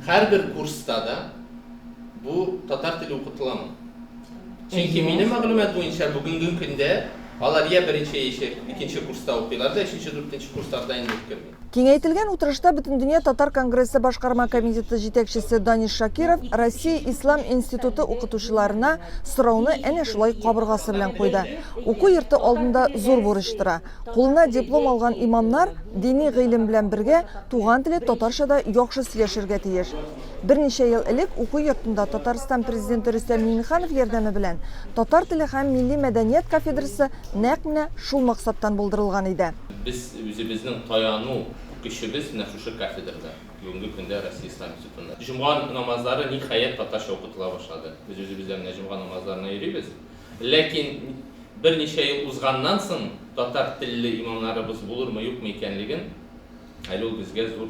Her bir kursta da bu Tatar tili okutulamı. Çünkü benim mağlumat boyunca bugünkü günde алар ya birinci, ikinci kursta okuyorlar da, üçüncü, dördüncü kurslarda indi okumuyor. Кеңейтилген утырышта Бүтүндүнүя Татар конгресси башкарма комитети жетекчиси Даниш Шакиров Россия Ислам институты окутуучуларына суроону эне шулай кабыргасы менен койду. Окуу йурты алдында зор буруч тура. Колуна диплом алган имамдар диний гыйлем менен бирге туган тили татарчада жакшы сүйлөшөргө тийиш. Bir neçe yıl элек окуу йортунда Татарстан президенти Рустам Миңнеханов ярдәме белән татар теле һәм милли мәдәният кафедрасы нәкъ менә шул максаттан булдырылган иде. Biz özümüzün tayanı güçümüz şu kafedrada. Bugünkü günde Rusya İslam İnstitutu'nda. Cuma namazları nihayet Tatarca okutula başladı. Biz özümüzden Cuma namazlarına yürüyoruz. Lakin bir neçe yıl uzgandan soň Tatar tilli imamlarımız bulur mu yok mu ekenligin hali ol bizge zor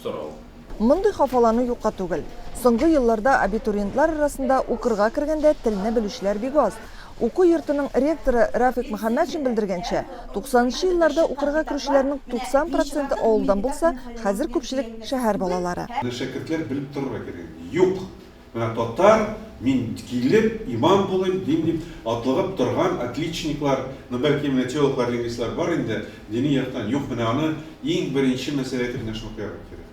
sorau. Мындай хафалану юкка түгел. Соңгы елларда абитуриентлар арасында укырга кергәндә телне белүчеләр бик аз. Окуу йортының ректоры Рафик Мөхәммәтшин белдергәнчә, 90-нчы елларда укырга керүчеләрнең 90% авылдан булса, хәзер күпчелек шәһәр балалары. Шәкертләр белеп торырга кирәк. Юк. Менә татар, мин килеп, имам булып, дин дип атлыгып торган отличниклар, бәлки менә теологлар, лингвистлар бар инде, дини яктан. Юк, менә аны иң беренче мәсьәлә итеп нәшмәкә кирәк.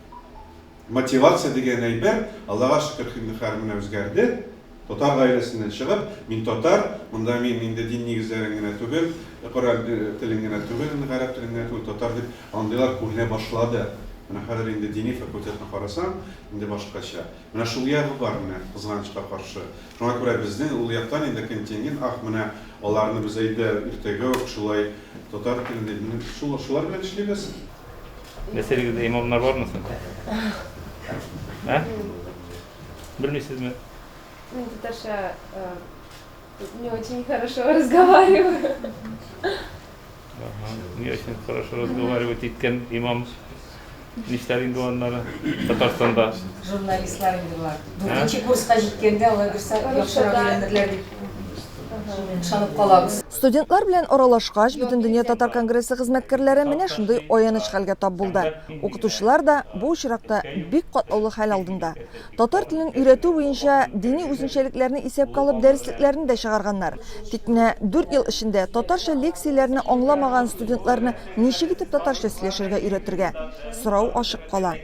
Мотивация деген әйбер, Аллаға шөкер хәрминә үзгәрде. Татар гаиләсеннән чыгып, мин татар, монда миндә дин нигезләрен генә түгел, Коран телен генә түгел, гарәп телен генә түгел, татар дип андыйлар күренә башлады. Менә хәзер инде дини факультетны карасам, инде башкача. Менә шул ягы бар менә кызганычка каршы. Шуңа күрә безнең ул яктан инде контингент менә аларны без әйдә иртәгә үк шулай татар телендә шулар белән эшлибез. Мәсәлегездә имамнар бармы соң? Белмисезме? Татарша не очень хорошо разговариваю. Не очень хорошо разговаривать иткән имам нишләр инде аннары Татарстанда? Журналистлар инде бар. 4-нче курска җиткәндә алар берсә яхшырак өйрәнерләр дип ышанып калабыз. Студентлар белән аралашкач, Бүтүндүнья Татар конгрессы хезмәткәрләре менә шундый аяныч хәлгә тап булды. Укытучылар да бу очракта бик катлаулы хәл алдында. Татар телен өйрәтү буенча дини үзенчәлекләрне исәпкә алып дәреслекләрне дә чыгарганнар. Тик менә 4 ел эчендә татарча лекцияләрне аңламаган студентларны ничек итеп татарча сөйләшергә өйрәтергә? Сорау ачык кала.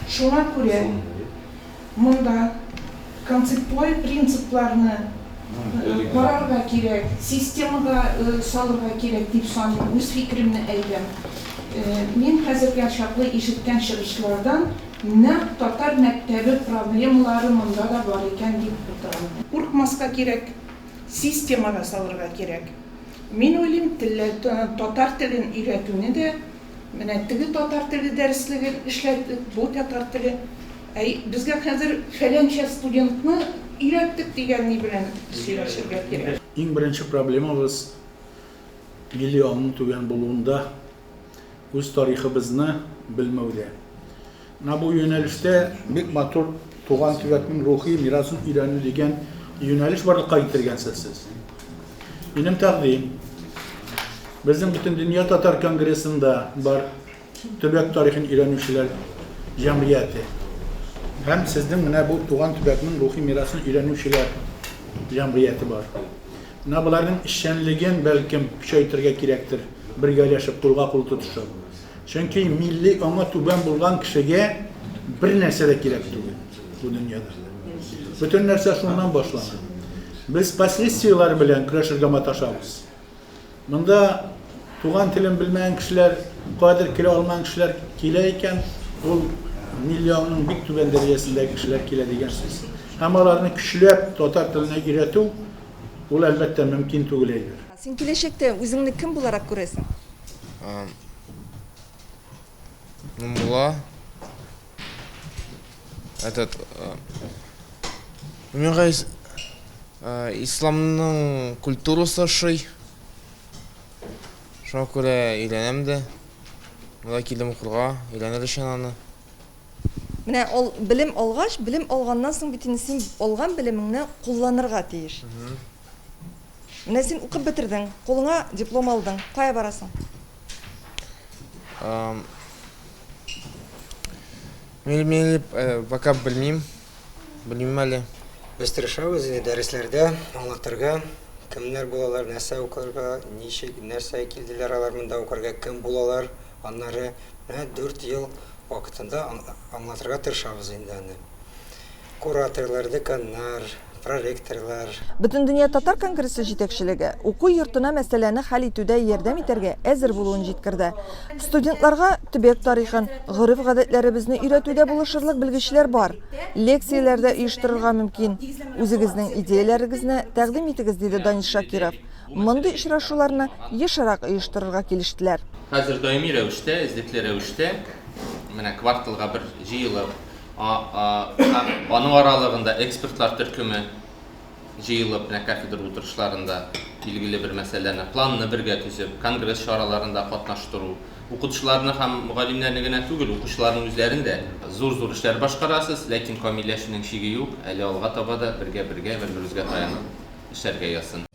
Шуңа күрә монда концептуаль принципларны карарга кирәк, системага салырга кирәк дип саныйм, үз фикеремне әйтәм. Мин хәзергә чаклы ишеткән чыгышлардан нәкъ татар мәктәбе проблемалары монда да бар икән дип утырам. Куркмаска кирәк, системага салырга кирәк. Мин уйлыйм, татар телен өйрәтүне дә менә теге татар теле дәреслеген эшләтеп, бу татар теле. Безгә хәзер фәләнчә студентны өйрәттек дигән ни белән сөйләшергә кирәк. Иң беренче проблемабыз милли аңның түгән булуында, үз тарихыбызны белмәүдә. Бу юнәлештә бик матур туган төбәкнең рухи мирасын өйрәнү дигән юнәлеш барлыкка китергәнсез сез. Минем тәкъдим безнең Бүтүндүнья Татар конгрессында бар төбәк тарихын өйрәнүчеләр җәмгыяте. Һәм сезнең менә бу туган төбәкнең рухи мирасын өйрәнүчеләр җәмгыяте бар. Менә буларның эшчәнлеген бәлкем көчәйтергә кирәктер, бергәләшеп кулга кул тотышып. Чөнки милли аңа түбән булган кешегә бер нәрсә дә кирәк түгел бу дөньяда. Бөтен нәрсә шуннан башлана. Без последствиялар белән көрәшергә маташабыз. Монда туган телен белмәгән кешеләр, кадер килә алмаган кешеләр килә икән, ул миллионның бик түбән дәрәҗәсендәге кешеләр килә дигән сүз. Һәм аларны көчләп татар теленә өйрәтү ул әлбәттә мөмкин түгел әйбер. Син киләчәктә үзеңне кем буларак күрәсең? Була мен исламның культурасы шый. Шуңа күрә өйрәнәм дә. Монда килдем укырга, өйрәнер өчен аны. Менә ул белем алгач, белем алганнан соң бит син алган белемеңне кулланырга тиеш. Менә син укып бетердең, кулыңа диплом алдың. Кая барасың? Мен пока білмеймін әлі. Біз тырышабыз дәресләрдә аңлатырга, кемнәр булалар, нәрсә укырга, ничек, нәрсә килделәр алар монда укырга, кем булалар, аннары 4 ел вакытында аңлатырга тырышабыз инде аны. Кураторлар, деканнар, проректорлар. Бөтендөнья татар конгрессы җитәкчелеге уку йортына мәсьәләне хәл итүдә ярдәм итәргә әзер булуын җиткерде. Студентларга төбәк тарихын, гореф-гадәтләребезне өйрәтүдә булышырлык белгечләр бар. Лекцияләрдә оештырырга мөмкин. Үзегезнең идеяләрегезне тәкъдим итегез, диде Даниш Шакиров. Мондый очрашуларны ешрак оештырырга килештеләр. Хәзер даими рәвештә, эзлекле рәвештә, менә кварталга бер җыелып, аның аралыгында экспертлар төркеме җыелып, менә кафедра утырышларында билгеле бер мәсьәләне, планны бергә төзеп, конгресс чараларында катнаштыру, укытучыларны һәм мугалимнәрне генә түгел, укучыларның үзләрен дә зур эшләр башкарасыз, ләкин камилләшүнең чиге юк, әле алга таба да бергә бер-берегезгә таянып эшләргә язсын.